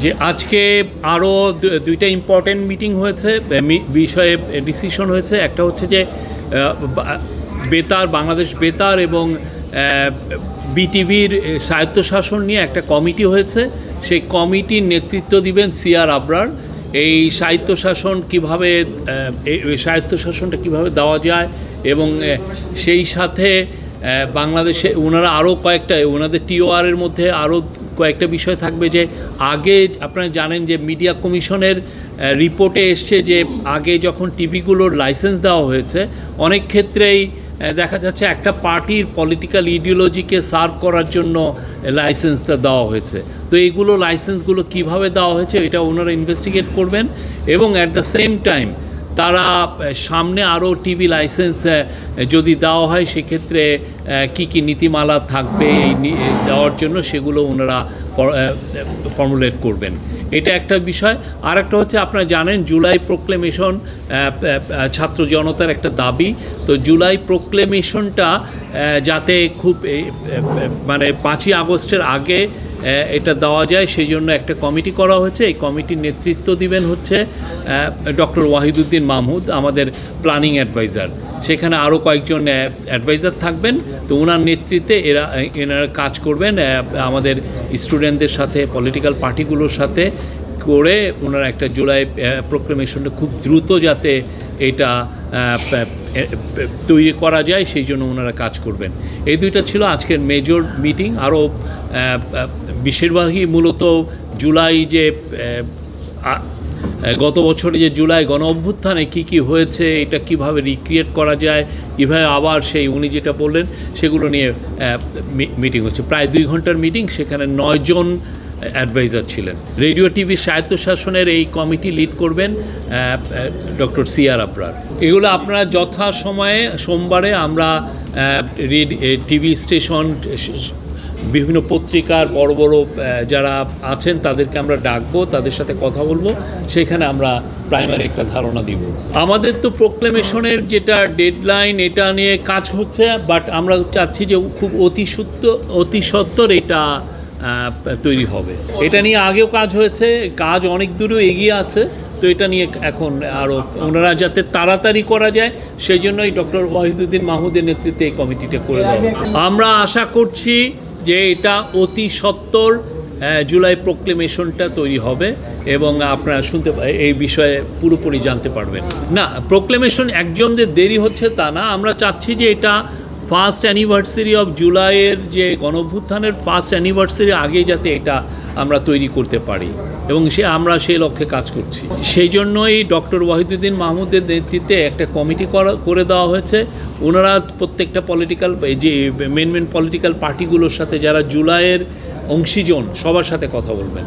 যে আজকে আরও দুইটা ইম্পর্টেন্ট মিটিং হয়েছে, বিষয়ে ডিসিশন হয়েছে। একটা হচ্ছে যে বেতার, বাংলাদেশ বেতার এবং বিটিভির স্বায়ত্তশাসন নিয়ে একটা কমিটি হয়েছে। সেই কমিটির নেতৃত্ব দিবেন সিআর আবরার। এই স্বায়ত্তশাসনটা কীভাবে দেওয়া যায় এবং সেই সাথে বাংলাদেশে ওনারা আরও কয়েকটা, ওনাদের টিওআরের মধ্যে আরও কয়েকটা বিষয় থাকবে। যে আগে আপনারা জানেন যে মিডিয়া কমিশনের রিপোর্টে এসছে যে আগে যখন টিভিগুলোর লাইসেন্স দেওয়া হয়েছে, অনেক ক্ষেত্রেই দেখা যাচ্ছে একটা পার্টির পলিটিক্যাল ইডিওলজিকে সার্ভ করার জন্য লাইসেন্সটা দেওয়া হয়েছে। তো এইগুলো লাইসেন্সগুলো কিভাবে দেওয়া হয়েছে এটা ওনারা ইনভেস্টিগেট করবেন এবং অ্যাট দ্য সেম টাইম তারা সামনে আরও টিভি লাইসেন্স যদি দেওয়া হয় সেক্ষেত্রে কি কি নীতিমালা থাকবে এই দেওয়ার জন্য, সেগুলো ওনারা ফর্মুলেট করবেন। এটা একটা বিষয়। আর একটা হচ্ছে আপনারা জানেন জুলাই প্রোক্লেমেশন ছাত্র জনতার একটা দাবি। তো জুলাই প্রোক্লেমেশনটা যাতে খুব মানে 5ই আগস্টের আগে এটা দেওয়া যায় সেই জন্য একটা কমিটি করা হয়েছে। এই কমিটির নেতৃত্ব দিবেন হচ্ছে ডক্টর ওয়াহিদুদ্দিন মাহমুদ, আমাদের প্ল্যানিং অ্যাডভাইজার। সেখানে আরও কয়েকজন অ্যাডভাইজার থাকবেন। তো ওনার নেতৃত্বে এনারা কাজ করবেন আমাদের স্টুডেন্টদের সাথে, পলিটিক্যাল পার্টিগুলোর সাথে করে ওনারা একটা জুলাই প্রোক্লেমেশনটা খুব দ্রুত যাতে এটা তৈরি করা যায় সেই জন্য ওনারা কাজ করবেন। এই দুইটা ছিল আজকের মেজর মিটিং। আরও বেশিরভাগই মূলত জুলাই যে গত বছরে যে জুলাই গণ অভ্যুত্থানে কী হয়েছে, এটা কিভাবে রিক্রিয়েট করা যায়, কীভাবে আবার সেই উনি যেটা বললেন সেগুলো নিয়ে মিটিং হচ্ছে। প্রায় 2 ঘন্টার মিটিং। সেখানে 9 জন অ্যাডভাইজার ছিলেন। রেডিও টিভি স্বায়ত্তশাসনের এই কমিটি লিড করবেন ডক্টর সিআর আবরার। এগুলো আপনারা যথাসময়ে সোমবারে আমরা টিভি স্টেশন, বিভিন্ন পত্রিকার বড় বড় যারা আছেন তাদেরকে আমরা ডাকবো, তাদের সাথে কথা বলবো। সেখানে আমরা প্রাইমারি একটা ধারণা দিব। আমাদের তো প্রোক্লেমেশনের যেটা ডেডলাইন এটা নিয়ে কাজ হচ্ছে, বাট আমরা চাচ্ছি যে খুব অতি সত্বর এটা তৈরি হবে। এটা নিয়ে আগেও কাজ হয়েছে, কাজ অনেক দূরেও এগিয়ে আছে। তো এটা নিয়ে এখন আরও ওনারা যাতে তাড়াতাড়ি করা যায় সেই জন্যই ডক্টর ওয়াহিদুদ্দিন মাহমুদের নেতৃত্বে এই কমিটিটা করে দেওয়া হয়েছে। আমরা আশা করছি যে এটা অতি সত্বর জুলাই প্রোক্লেমেশনটা তৈরি হবে এবং আপনারা এই বিষয়ে পুরোপুরি জানতে পারবেন। না, প্রোক্লেমেশন একজনদের দেরি হচ্ছে তা না। আমরা চাচ্ছি যে এটা ফার্স্ট অ্যানিভার্সারি অফ জুলাইয়ের যে গণঅভ্যুত্থানের ফার্স্ট অ্যানিভার্সারি আগে যাতে এটা আমরা তৈরি করতে পারি এবং আমরা সেই লক্ষ্যে কাজ করছি। সেই জন্যই ডক্টর ওয়াহিদুদ্দিন মাহমুদের নেতৃত্বে একটা কমিটি করে দেওয়া হয়েছে। ওনারা প্রত্যেকটা পলিটিক্যাল যে মেন পলিটিক্যাল পার্টিগুলোর সাথে যারা জুলাইয়ের অংশীজন সবার সাথে কথা বলবেন।